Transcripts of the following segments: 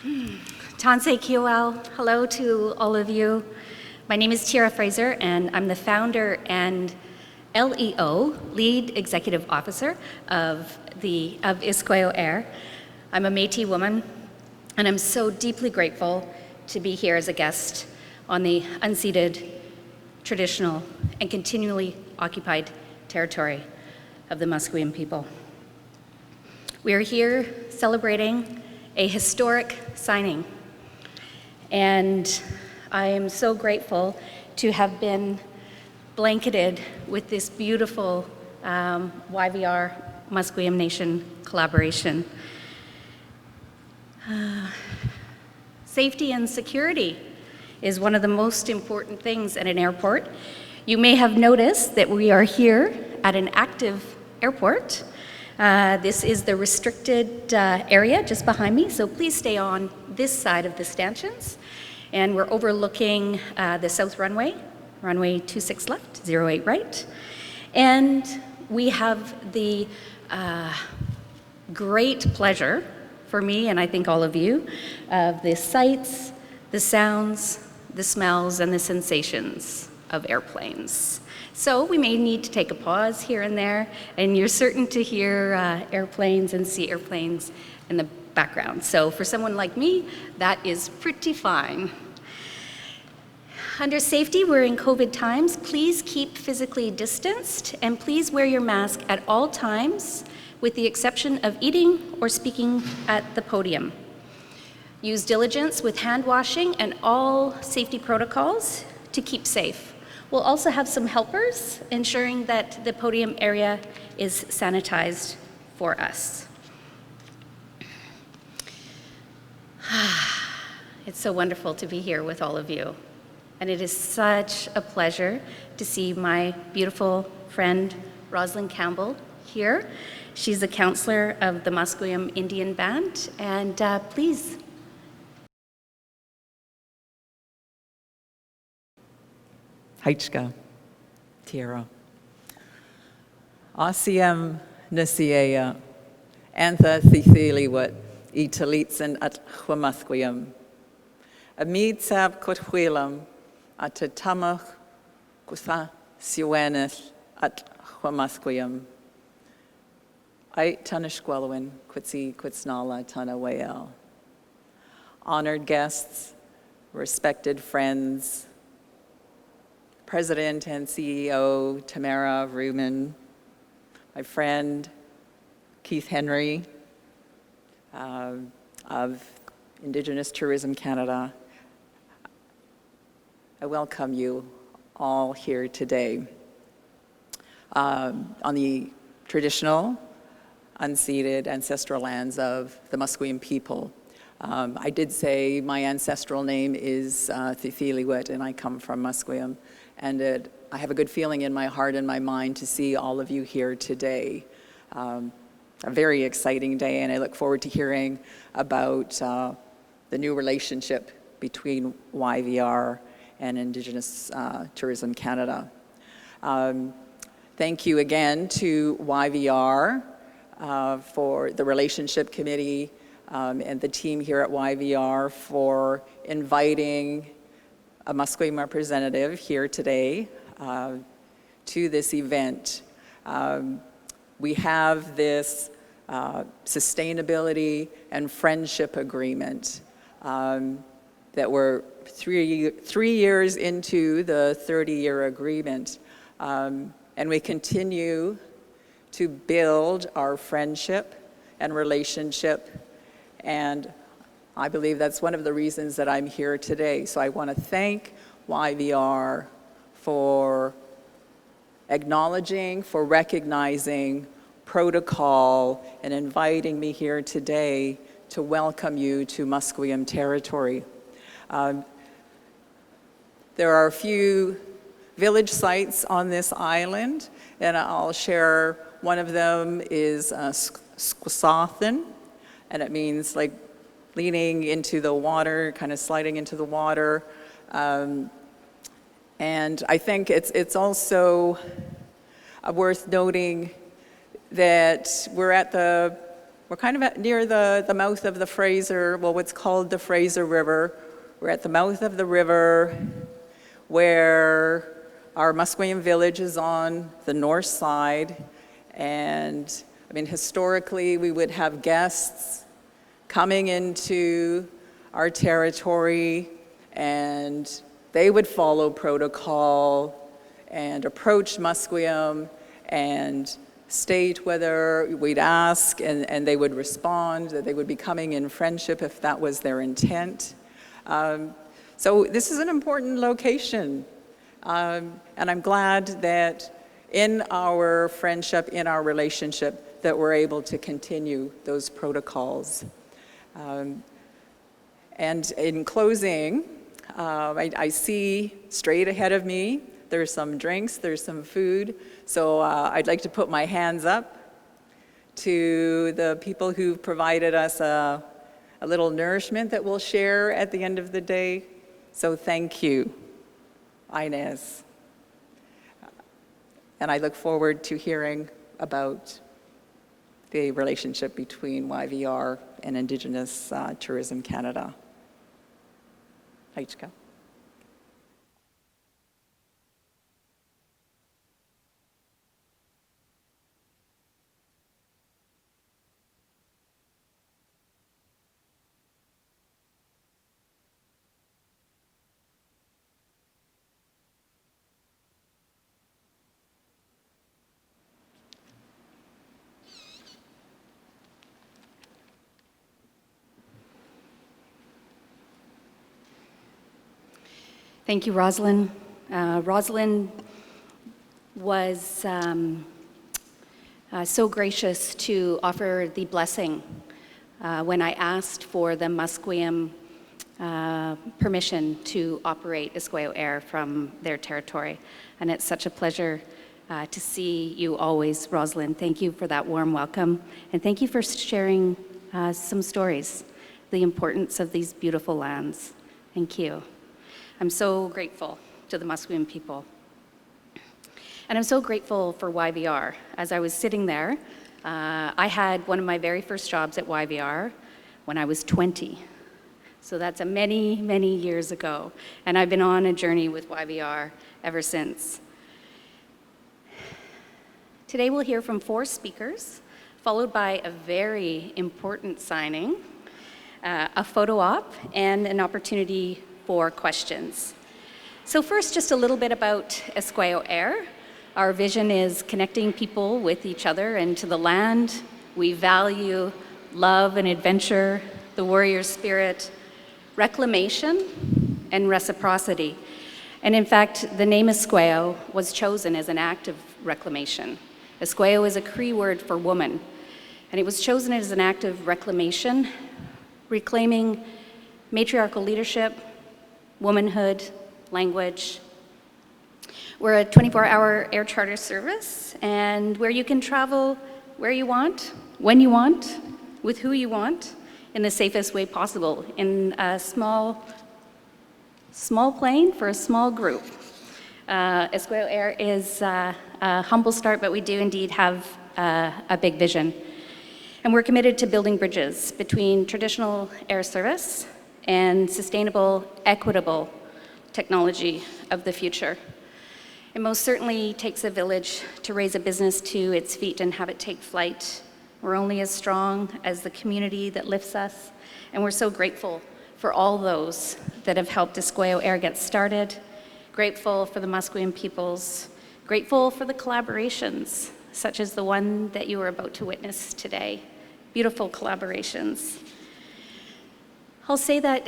Tansei Kiowel, hello to all of you. My name is Tiara Fraser, and I'm the founder and LEO, Lead Executive Officer of ISQUEO Air. I'm a Métis woman, and I'm so deeply grateful to be here as a guest on the unceded, traditional, and continually occupied territory of the MUSQUEAM people. We are here celebrating a historic signing, and I am so grateful to have been blanketed with this beautiful YVR MUSQUEAM Nation collaboration. Safety and security is one of the most important things at an airport. You may have noticed that we are here at an active airport. This is the restricted area just behind me, so please stay on this side of the stanchions. And we're overlooking the south runway, runway 26 left, 08 right. And we have the great pleasure for me, and I think all of you, of the sights, the sounds, the smells, and the sensations of airplanes. So we may need to take a pause here and there, and you're certain to hear airplanes and see airplanes in the background. So for someone like me, that is pretty fine. Under safety, we're in COVID times. Please keep physically distanced, and please wear your mask at all times, with the exception of eating or speaking at the podium. Use diligence with hand washing and all safety protocols to keep safe. We'll also have some helpers ensuring that the podium area is sanitized for us. It's so wonderful to be here with all of you. And it is such a pleasure to see my beautiful friend, Rosalind Campbell, here. She's a counselor of the MUSQUEAM Indian Band, and please. Haichka, Tiara. Asiem Nasiea, Antha Thithiliwat, Italitsan at Humasquiam. Amid Sab Kotwilam, at Tamach Kusa Siwanis at Humasquiam. Ait Tanishquelwin, Quitsi Quitsnala Tanawael. Honored guests, respected friends, President and CEO TAMARA VROOMAN, my friend Keith Henry of Indigenous Tourism Canada. I welcome you all here today on the traditional, unceded ancestral lands of the MUSQUEAM people. I did say my ancestral name is Thithiliwet, and I come from MUSQUEAM. And I have a good feeling in my heart and my mind to see all of you here today. A very exciting day, and I look forward to hearing about the new relationship between YVR and Indigenous Tourism Canada. Thank you again to YVR for the Relationship Committee and the team here at YVR for inviting a MUSQUEAM representative here today to this event. We have this sustainability and friendship agreement that we're three years into the 30-year agreement, and we continue to build our friendship and relationship, and I believe that's one of the reasons that I'm here today. So I want to thank YVR for acknowledging, for recognizing protocol and inviting me here today to welcome you to MUSQUEAM territory. There are a few village sites on this island, and I'll share one of them is Squasathan, and it means like leaning into the water, kind of sliding into the water. And I think it's also worth noting that we're at the We're kind of near the mouth of the Fraser, well, what's called the Fraser River. We're at the mouth of the river where our MUSQUEAM village is on the north side. And I mean, historically, we would have guests coming into our territory, and they would follow protocol and approach MUSQUEAM and state whether we'd ask, and they would respond, that they would be coming in friendship if that was their intent. So this is an important location, and I'm glad that in our friendship, in our relationship, that we're able to continue those protocols. And in closing, I see straight ahead of me, there's some drinks, there's some food. So I'd like to put my hands up to the people who've provided us a little nourishment that we'll share at the end of the day. So thank you, Inez. And I look forward to hearing about the relationship between YVR and Indigenous Tourism Canada. Aichka. Thank you, Rosalind. Rosalind was so gracious to offer the blessing when I asked for the MUSQUEAM permission to operate Isqueo Air from their territory. And it's such a pleasure to see you always, Rosalind. Thank you for that warm welcome. And thank you for sharing some stories, the importance of these beautiful lands. Thank you. I'm so grateful to the MUSQUEAM people. And I'm so grateful for YVR. As I was sitting there, I had one of my very first jobs at YVR when I was 20. So that's many, many years ago. And I've been on a journey with YVR ever since. Today we'll hear from 4 speakers, followed by a very important signing, a photo op, and an opportunity for questions. So first, just a little bit about Isqueo Air. Our vision is connecting people with each other and to the land. We value love and adventure, the warrior spirit, reclamation, and reciprocity. And in fact, the name Isqueo was chosen as an act of reclamation. Isqueo is a Cree word for woman, and it was chosen as an act of reclamation, reclaiming matriarchal leadership, womanhood, language. We're a 24-hour air charter service, and where you can travel where you want, when you want, with who you want, in the safest way possible, in a small plane for a small group. Isqueo Air is a humble start, but we do indeed have a big vision. And we're committed to building bridges between traditional air service and sustainable, equitable technology of the future. It most certainly takes a village to raise a business to its feet and have it take flight. We're only as strong as the community that lifts us, and we're so grateful for all those that have helped Isqueo Air get started, grateful for the MUSQUEAM peoples, grateful for the collaborations, such as the one that you are about to witness today. Beautiful collaborations. I'll say that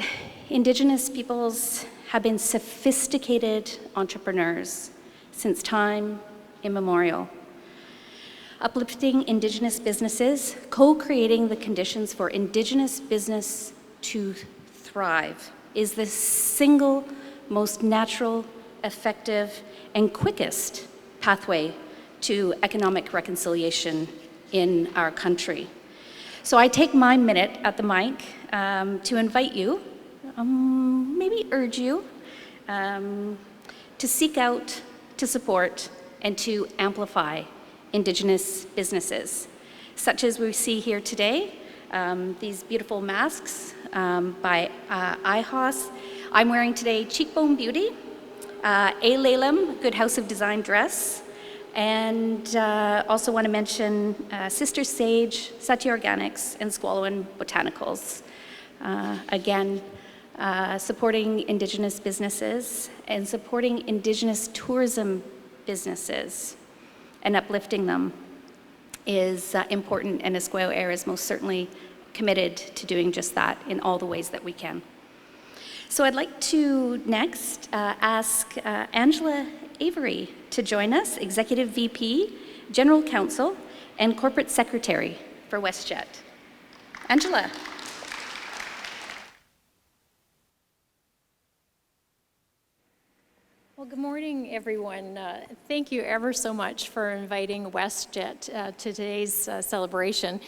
Indigenous peoples have been sophisticated entrepreneurs since time immemorial. Uplifting Indigenous businesses, co-creating the conditions for Indigenous business to thrive is the single most natural, effective, and quickest pathway to economic reconciliation in our country. So I take my minute at the mic to invite you, maybe urge you, to seek out, to support, and to amplify Indigenous businesses. such as we see here today, these beautiful masks by IHOS. I'm wearing today Cheekbone Beauty, A. Lalem, Good House of Design dress, and also want to mention Sister Sage, Satya Organics, and Squallowan Botanicals. Again, supporting Indigenous businesses and supporting Indigenous tourism businesses and uplifting them is important, and YVR is most certainly committed to doing just that in all the ways that we can. So I'd like to next ask Angela Avery to join us, Executive VP, General Counsel, and Corporate Secretary for WESTJET. Angela. Well, good morning, everyone. Thank you ever so much for inviting WESTJET to today's celebration.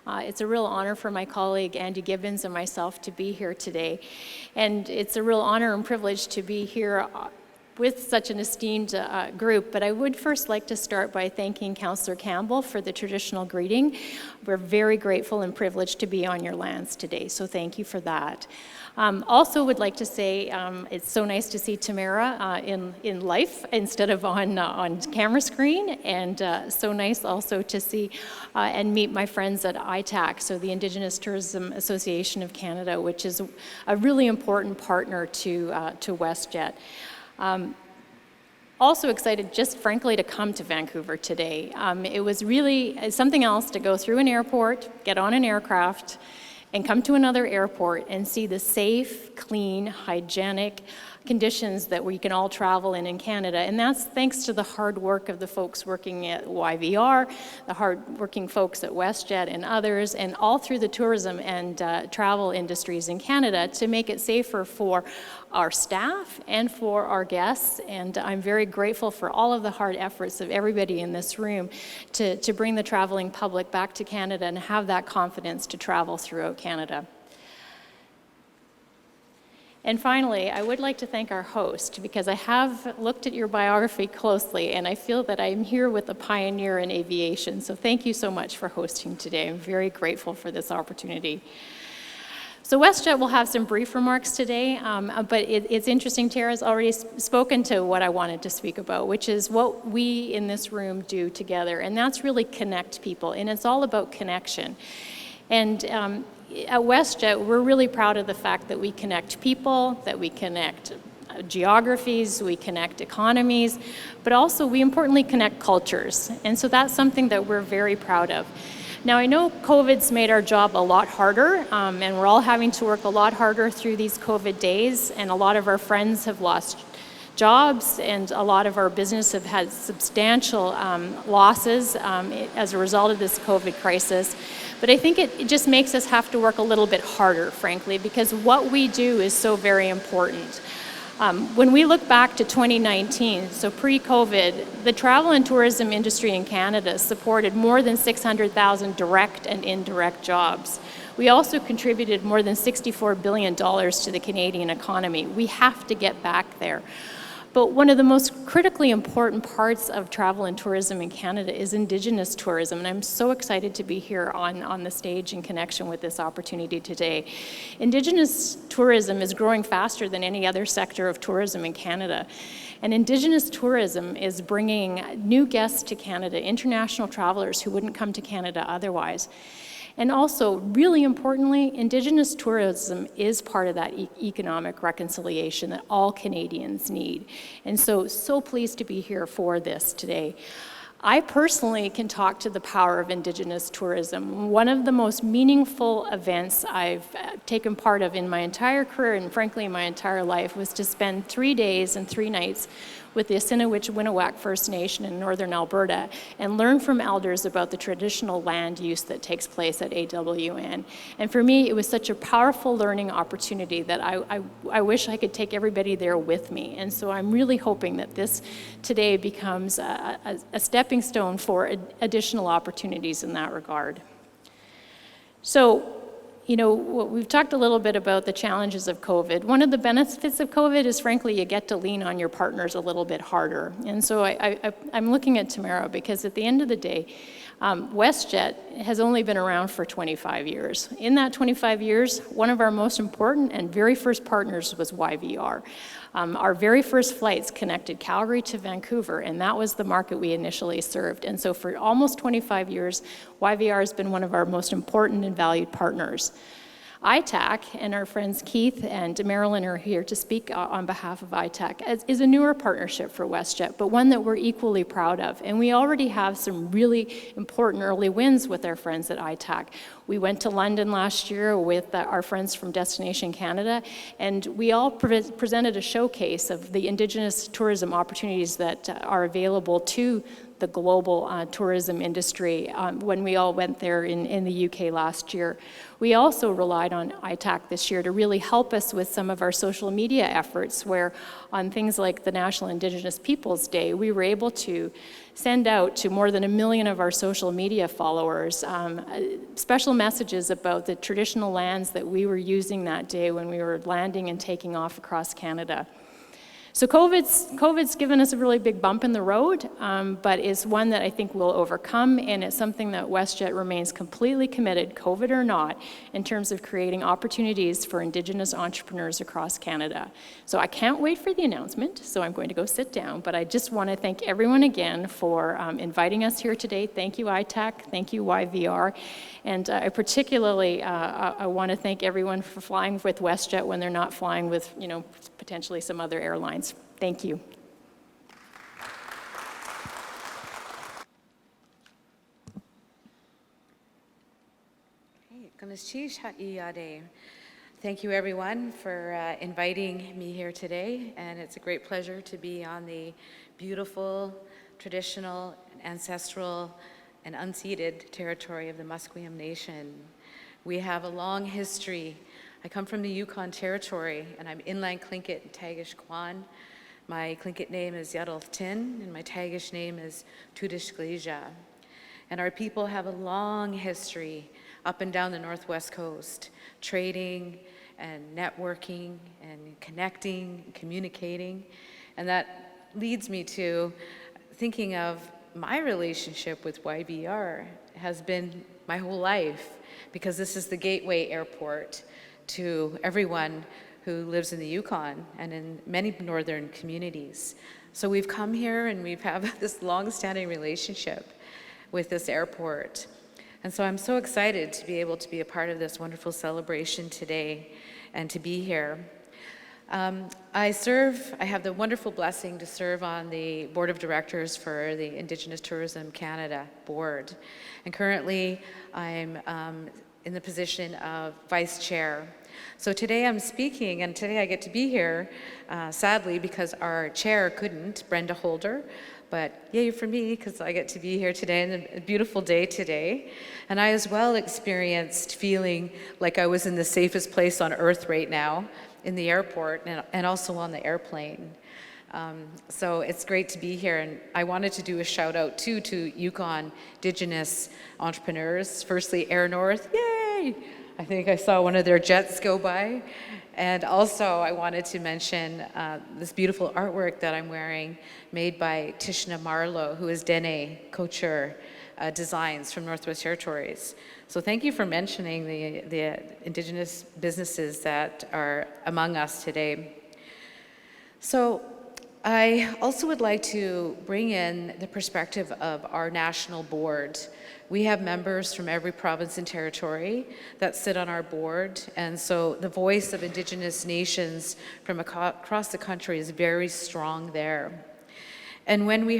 It's a real honor for my colleague Andy Gibbons and myself to be here today. And it's a real honor and privilege to be here with such an esteemed group. But I would first like to start by thanking Councillor Campbell for the traditional greeting. We're very grateful and privileged to be on your lands today, so thank you for that. Also would like to say it's so nice to see TAMARA in life instead of on camera screen, and so nice also to see and meet my friends at ITAC, so the Indigenous Tourism Association of Canada, which is a really important partner to WESTJET. Also excited, just frankly, to come to Vancouver today. It was really something else to go through an airport, get on an aircraft, and come to another airport and see the safe, clean, hygienic conditions that we can all travel in Canada. And that's thanks to the hard work of the folks working at YVR, the hard-working folks at WESTJET and others, and all through the tourism and travel industries in Canada to make it safer for our staff and for our guests. And I'm very grateful for all of the hard efforts of everybody in this room to bring the traveling public back to Canada and have that confidence to travel throughout Canada. And finally, I would like to thank our host, because I have looked at your biography closely and I feel that I'm here with a pioneer in aviation. So thank you so much for hosting today. I'm very grateful for this opportunity. So WESTJET will have some brief remarks today, but it's interesting, Tara's already spoken to what I wanted to speak about, which is what we in this room do together, and that's really connect people, and it's all about connection. And at WESTJET, we're really proud of the fact that we connect people, that we connect geographies, we connect economies, but also we importantly connect cultures. And so that's something that we're very proud of. Now, I know COVID's made our job a lot harder, and we're all having to work a lot harder through these COVID days, and a lot of our friends have lost jobs, and a lot of our business have had substantial losses as a result of this COVID crisis. But I think it just makes us have to work a little bit harder, frankly, because what we do is so very important. When we look back to 2019, so pre-COVID, the travel and tourism industry in Canada supported more than 600,000 direct and indirect jobs. We also contributed more than $64 billion to the Canadian economy. We have to get back there. But one of the most critically important parts of travel and tourism in Canada is Indigenous tourism, and I'm so excited to be here on the stage in connection with this opportunity today. Indigenous tourism is growing faster than any other sector of tourism in Canada, and Indigenous tourism is bringing new guests to Canada, international travelers who wouldn't come to Canada otherwise. And also, really importantly, Indigenous tourism is part of that economic reconciliation that all Canadians need. And so pleased to be here for this today. I personally can talk to the power of Indigenous tourism. One of the most meaningful events I've taken part of in my entire career, and frankly my entire life, was to spend 3 days and 3 nights with the Assiniboine First Nation in northern Alberta and learn from elders about the traditional land use that takes place at AWN. And for me, it was such a powerful learning opportunity that I wish I could take everybody there with me. And so I'm really hoping that this today becomes a stepping stone for additional opportunities in that regard. So, we've talked a little bit about the challenges of COVID. One of the benefits of COVID is, frankly, you get to lean on your partners a little bit harder. And so I'm looking at TAMARA because at the end of the day, WESTJET has only been around for 25 years. In that 25 years, one of our most important and very first partners was YVR. Our very first flights connected Calgary to Vancouver, and that was the market we initially served. And so for almost 25 years, YVR has been one of our most important and valued partners. ITAC and our friends Keith and MARILYN are here to speak on behalf of ITAC. Is a newer partnership for WESTJET, but one that we're equally proud of. And we already have some really important early wins with our friends at ITAC. We went to London last year with our friends from Destination Canada, and we all presented a showcase of the Indigenous tourism opportunities that are available to the global tourism industry when we all went there in the UK last year. We also relied on ITAC this year to really help us with some of our social media efforts, where on things like the National Indigenous Peoples Day, we were able to send out to more than 1 million of our social media followers special messages about the traditional lands that we were using that day when we were landing and taking off across Canada. So COVID's given us a really big bump in the road, but it's one that I think we'll overcome, and it's something that WESTJET remains completely committed, COVID or not, in terms of creating opportunities for Indigenous entrepreneurs across Canada. So I can't wait for the announcement, so I'm going to go sit down, but I just want to thank everyone again for inviting us here today. Thank you, ITAC. Thank you, YVR. And I particularly I want to thank everyone for flying with WESTJET when they're not flying with, potentially some other airlines. Thank you. Thank you, everyone, for inviting me here today, and it's a great pleasure to be on the beautiful, traditional, ancestral, and unceded territory of the MUSQUEAM Nation. We have a long history. I come from the Yukon Territory, and I'm inland Tlingit and Tagish Kwan. My Tlingit name is Yadal Tin, and my Tagish name is Tudish Gleja. And our people have a long history up and down the Northwest Coast, trading and networking and connecting, and communicating. And that leads me to thinking of my relationship with YVR has been my whole life, because this is the gateway airport to everyone who lives in the Yukon and in many northern communities. So we've come here and we've have this long-standing relationship with this airport. And so I'm so excited to be able to be a part of this wonderful celebration today and to be here. I have the wonderful blessing to serve on the board of directors for the Indigenous Tourism Canada board. And currently I'm in the position of vice chair. So today I'm speaking, and today I get to be here, sadly, because our chair couldn't, Brenda Holder, but yay for me, because I get to be here today, and a beautiful day today. And I as well experienced feeling like I was in the safest place on earth right now, in the airport and also on the airplane. So it's great to be here, and I wanted to do a shout out too to Yukon Indigenous entrepreneurs. Firstly, Air North, yay! I think I saw one of their jets go by. And also I wanted to mention this beautiful artwork that I'm wearing, made by Tishna Marlowe, who is Dene Couture Designs from Northwest Territories. So thank you for mentioning the Indigenous businesses that are among us today. So I also would like to bring in the perspective of our national board. We have members from every province and territory that sit on our board, and so the voice of Indigenous nations from across the country is very strong there. And when we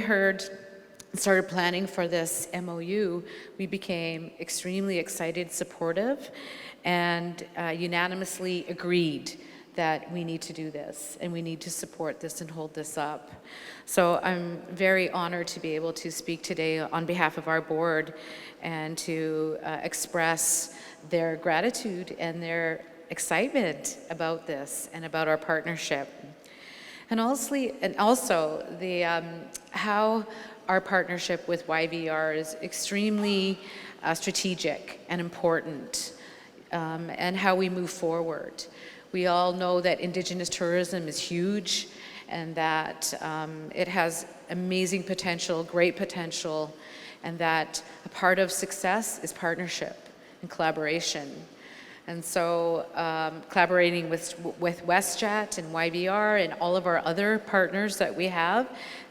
started planning for this MOU, we became extremely excited, supportive, and unanimously agreed that we need to do this and we need to support this and hold this up. So I'm very honored to be able to speak today on behalf of our board and to express their gratitude and their excitement about this and about our partnership. And also how our partnership with YVR is extremely strategic and important. and how we move forward. We all know that Indigenous tourism is huge and that it has amazing potential, great potential, and that a part of success is partnership and collaboration. And so collaborating with WESTJET and YVR and all of our other partners that we have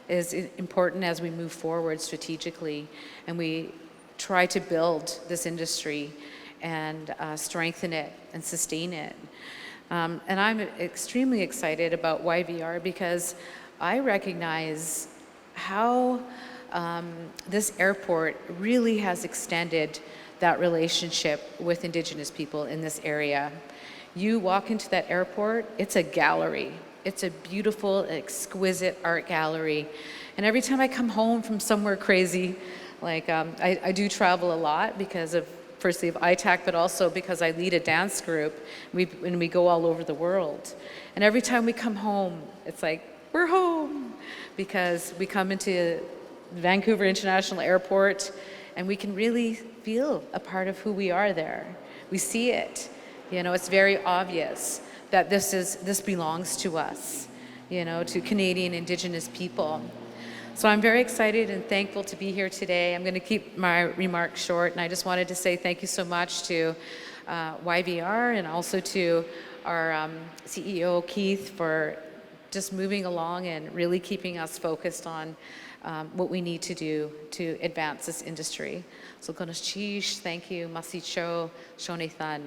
is important as we move forward strategically and we try to build this industry and strengthen it and sustain it. And I'm extremely excited about YVR because I recognize how this airport really has extended that relationship with Indigenous people in this area. You walk into that airport, it's a gallery. It's a beautiful, exquisite art gallery. And every time I come home from somewhere crazy, like I do travel a lot because of, firstly of ITAC, but also because I lead a dance group and we go all over the world. And every time we come home, it's like, we're home, because we come into Vancouver International Airport and we can really feel a part of who we are there. We see it, you know, it's very obvious that this belongs to us, you know, to Canadian Indigenous people. So I'm very excited and thankful to be here today. I'm going to keep my remarks short, and I just wanted to say thank you so much to YVR and also to our CEO, Keith, for just moving along and really keeping us focused on what we need to do to advance this industry. So Konoshish, thank you, Masicho, Shonethan.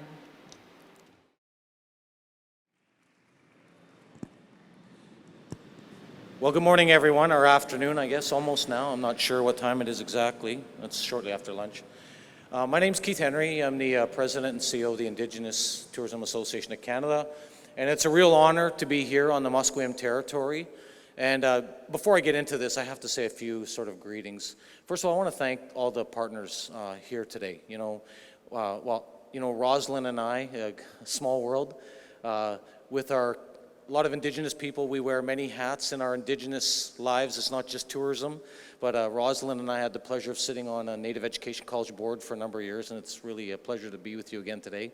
Well, good morning, everyone, or afternoon, I guess, almost now. I'm not sure what time it is exactly. It's shortly after lunch. My name's Keith Henry. I'm the President and CEO of the Indigenous Tourism Association of Canada, and it's a real honor to be here on the MUSQUEAM territory. And before I get into this, I have to say a few sort of greetings. First of all, I want to thank all the partners here today. You know, Rosalind and I, a small world, with a lot of Indigenous people, we wear many hats in our Indigenous lives. It's not just tourism, but Rosalind and I had the pleasure of sitting on a Native Education College board for a number of years, and it's really a pleasure to be with you again today.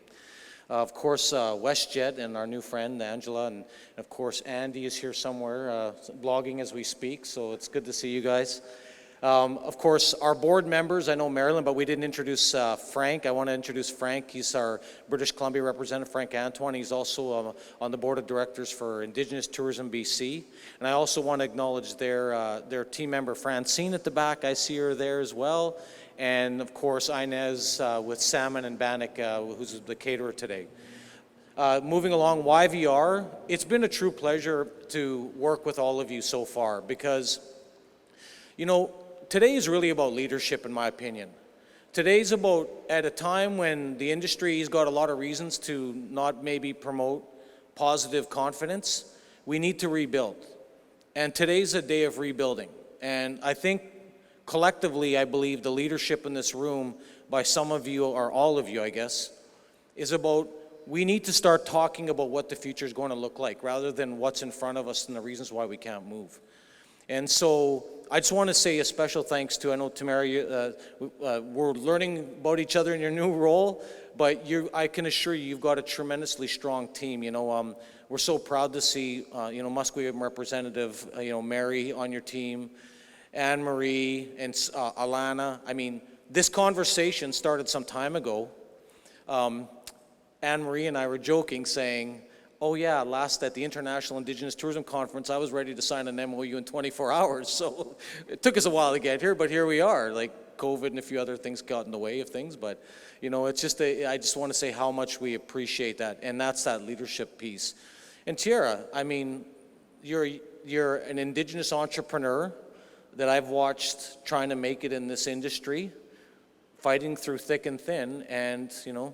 Of course, WESTJET and our new friend, Angela, and of course, Andy is here somewhere, blogging as we speak, so it's good to see you guys. Of course, our board members, I know MARILYN, but we didn't introduce Frank. I want to introduce Frank. He's our British Columbia representative, Frank Antoine. He's also on the board of directors for Indigenous Tourism BC. And I also want to acknowledge their team member, Francine, at the back. I see her there as well. And of course, Inez with Salmon and Bannock, who's the caterer today. Moving along, YVR, it's been a true pleasure to work with all of you so far because, you know, today is really about leadership, in my opinion. Today's about, at a time when the industry's got a lot of reasons to not maybe promote positive confidence, we need to rebuild. And today's a day of rebuilding. And I think collectively, I believe the leadership in this room by some of you, or all of you, I guess, is about we need to start talking about what the future is going to look like rather than what's in front of us and the reasons why we can't move. And so I just want to say a special thanks to, I know Tamara, we're learning about each other in your new role, but I can assure you, you've got a tremendously strong team. You know, we're so proud to see, MUSQUEAM representative, Mary on your team, Anne-Marie and Alana. I mean, this conversation started some time ago. Anne-Marie and I were joking saying, oh yeah, last at the International Indigenous Tourism Conference, I was ready to sign an MOU in 24 hours. So it took us a while to get here, but here we are. Like COVID and a few other things got in the way of things, but you know, it's just, I just want to say how much we appreciate that, and that's that leadership piece. And Tiara, I mean, you're an Indigenous entrepreneur that I've watched trying to make it in this industry, fighting through thick and thin, and you know,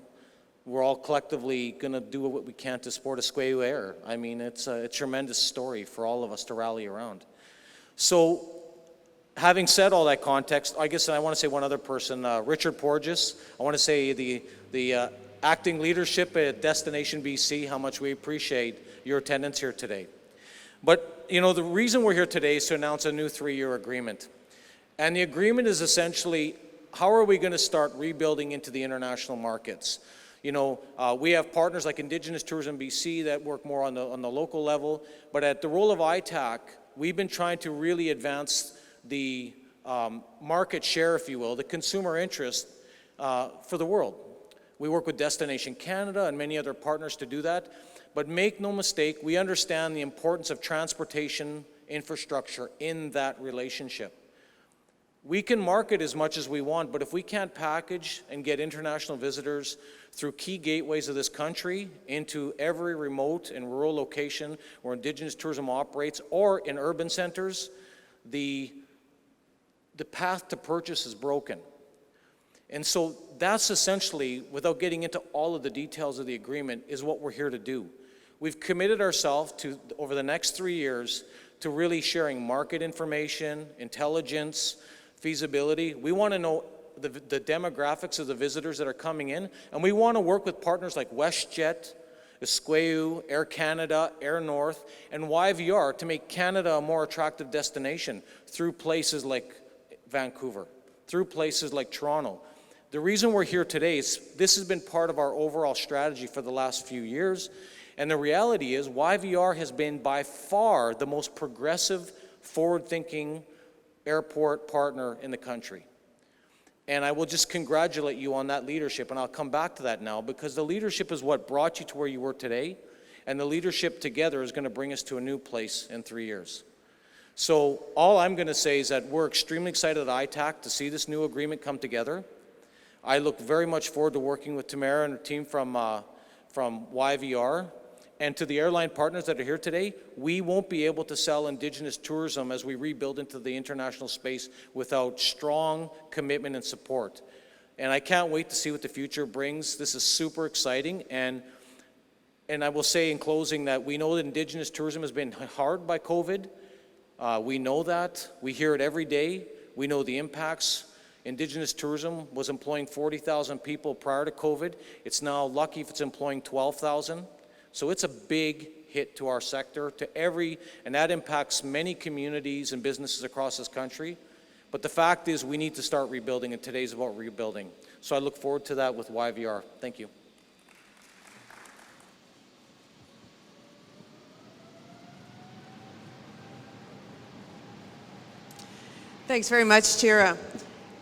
we're all collectively going to do what we can to support MUSQUEAM. I mean, it's a tremendous story for all of us to rally around. So, having said all that context, I guess I want to say one other person, Richard Porges. I want to say the acting leadership at Destination BC, how much we appreciate your attendance here today. But, you know, the reason we're here today is to announce a new 3-year agreement. And the agreement is essentially, how are we going to start rebuilding into the international markets? We have partners like Indigenous Tourism BC that work more on the local level, but at the role of ITAC, we've been trying to really advance the market share, if you will, the consumer interest for the world. We work with Destination Canada and many other partners to do that, but make no mistake, we understand the importance of transportation infrastructure in that relationship. We can market as much as we want, but if we can't package and get international visitors through key gateways of this country into every remote and rural location where Indigenous tourism operates, or in urban centers, the path to purchase is broken. And so that's essentially, without getting into all of the details of the agreement, is what we're here to do. We've committed ourselves to, over the next 3 years, to really sharing market information, intelligence, feasibility. We want to know the demographics of the visitors that are coming in, and we want to work with partners like WESTJET, MUSQUEAM, Air Canada, Air North, and YVR to make Canada a more attractive destination through places like Vancouver, through places like Toronto. The reason we're here today is this has been part of our overall strategy for the last few years, and the reality is YVR has been by far the most progressive, forward-thinking airport partner in the country. And I will just congratulate you on that leadership, and I'll come back to that now, because the leadership is what brought you to where you were today, and the leadership together is going to bring us to a new place in 3 years. So all I'm going to say is that we're extremely excited at ITAC to see this new agreement come together. I look very much forward to working with TAMARA and her team from YVR. And to the airline partners that are here today, we won't be able to sell Indigenous tourism as we rebuild into the international space without strong commitment and support. And I can't wait to see what the future brings. This is super exciting. And I will say in closing that we know that Indigenous tourism has been hard by COVID. We know that. We hear it every day. We know the impacts. Indigenous tourism was employing 40,000 people prior to COVID. It's now lucky if it's employing 12,000. So it's a big hit to our sector, and that impacts many communities and businesses across this country. But the fact is we need to start rebuilding, and today's about rebuilding. So I look forward to that with YVR. Thank you. Thanks very much, Tira.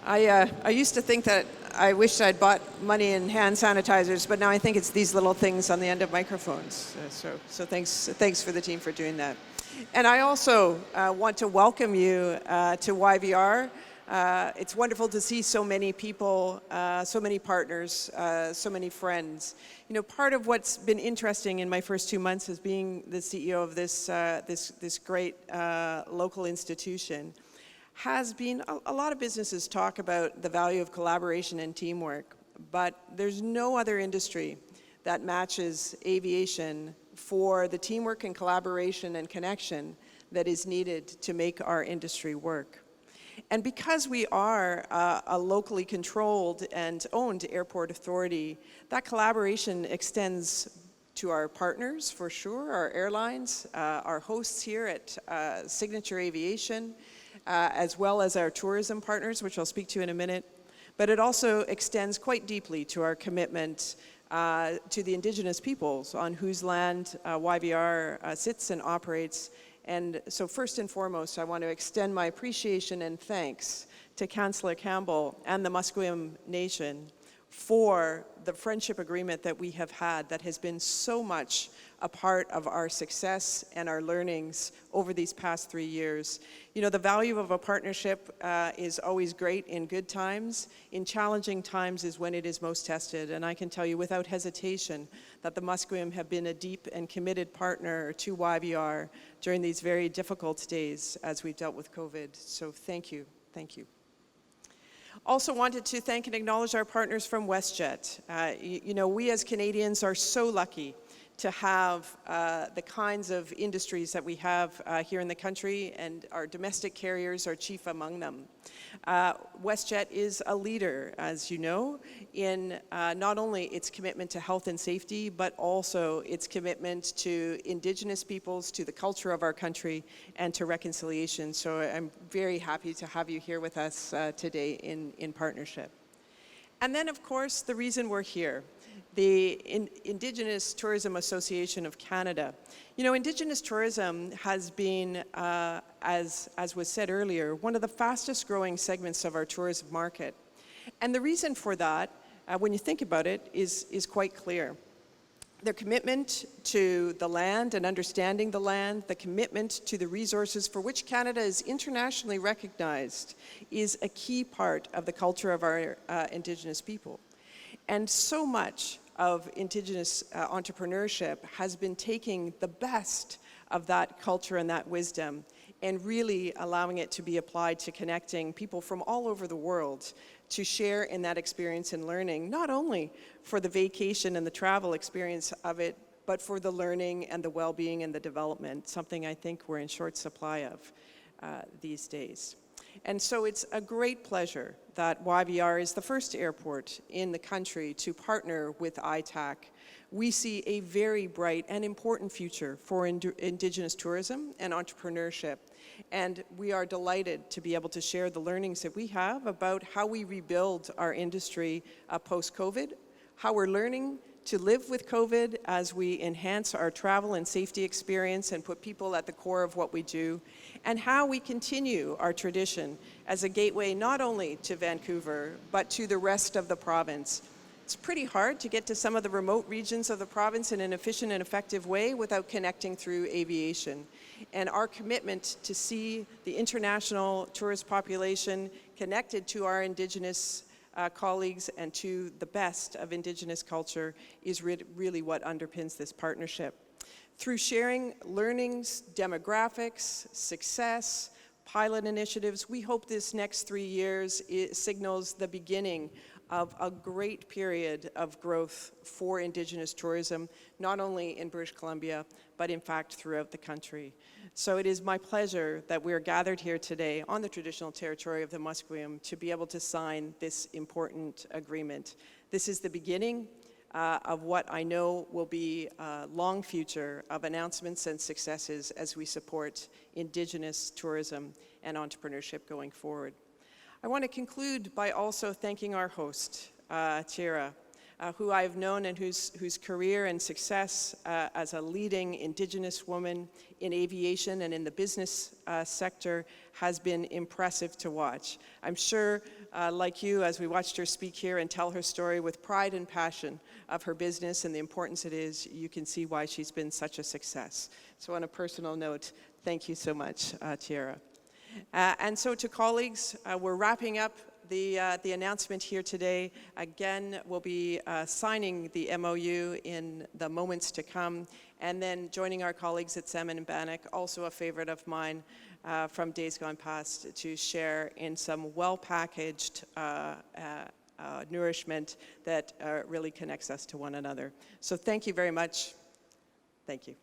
I used to think that I wished I'd bought money in hand sanitizers, but now I think it's these little things on the end of microphones. So thanks for the team for doing that. And I also want to welcome you to YVR. It's wonderful to see so many people, so many partners, so many friends. Part of what's been interesting in my first 2 months as being the CEO of this great local institution has been a lot of businesses talk about the value of collaboration and teamwork, but there's no other industry that matches aviation for the teamwork and collaboration and connection that is needed to make our industry work. And because we are a locally controlled and owned airport authority, that collaboration extends to our partners, for sure, our airlines, our hosts here at Signature Aviation, as well as our tourism partners, which I'll speak to in a minute. But it also extends quite deeply to our commitment to the Indigenous peoples on whose land YVR sits and operates. And so first and foremost, I want to extend my appreciation and thanks to Councillor Campbell and the MUSQUEAM Nation for the friendship agreement that we have had that has been so much a part of our success and our learnings over these past 3 years. The value of a partnership is always great in good times. In challenging times is when it is most tested. And I can tell you without hesitation that the MUSQUEAM have been a deep and committed partner to YVR during these very difficult days as we've dealt with COVID. So thank you. Thank you. Also wanted to thank and acknowledge our partners from WESTJET. We as Canadians are so lucky to have the kinds of industries that we have here in the country, and our domestic carriers are chief among them. WESTJET is a leader, as you know, in not only its commitment to health and safety, but also its commitment to Indigenous peoples, to the culture of our country, and to reconciliation. So I'm very happy to have you here with us today in partnership. And then, of course, the reason we're here, the Indigenous Tourism Association of Canada. You know, Indigenous tourism has been, as was said earlier, one of the fastest growing segments of our tourism market. And the reason for that, when you think about it, is quite clear. Their commitment to the land and understanding the land, the commitment to the resources for which Canada is internationally recognized, is a key part of the culture of our Indigenous people. And so much of Indigenous entrepreneurship has been taking the best of that culture and that wisdom and really allowing it to be applied to connecting people from all over the world to share in that experience and learning, not only for the vacation and the travel experience of it, but for the learning and the well-being and the development, something I think we're in short supply of these days. And so it's a great pleasure that YVR is the first airport in the country to partner with ITAC. We see a very bright and important future for Indigenous tourism and entrepreneurship. And we are delighted to be able to share the learnings that we have about how we rebuild our industry post-COVID, how we're learning to live with COVID as we enhance our travel and safety experience and put people at the core of what we do, and how we continue our tradition as a gateway not only to Vancouver, but to the rest of the province. It's pretty hard to get to some of the remote regions of the province in an efficient and effective way without connecting through aviation. And our commitment to see the international tourist population connected to our Indigenous colleagues and to the best of Indigenous culture is really what underpins this partnership. Through sharing learnings, demographics, success, pilot initiatives, we hope this next 3 years signals the beginning of a great period of growth for Indigenous tourism, not only in British Columbia, but in fact throughout the country. So it is my pleasure that we are gathered here today on the traditional territory of the MUSQUEAM to be able to sign this important agreement. This is the beginning of what I know will be a long future of announcements and successes as we support Indigenous tourism and entrepreneurship going forward. I want to conclude by also thanking our host, Tira, who I've known and whose career and success as a leading Indigenous woman in aviation and in the business sector has been impressive to watch. I'm sure, like you, as we watched her speak here and tell her story with pride and passion of her business and the importance it is, you can see why she's been such a success. So on a personal note, thank you so much, Tira. And so to colleagues, we're wrapping up the announcement here today. Again, we'll be signing the MOU in the moments to come, and then joining our colleagues at Salmon and Bannock, also a favorite of mine from days gone past, to share in some well-packaged nourishment that really connects us to one another. So thank you very much. Thank you.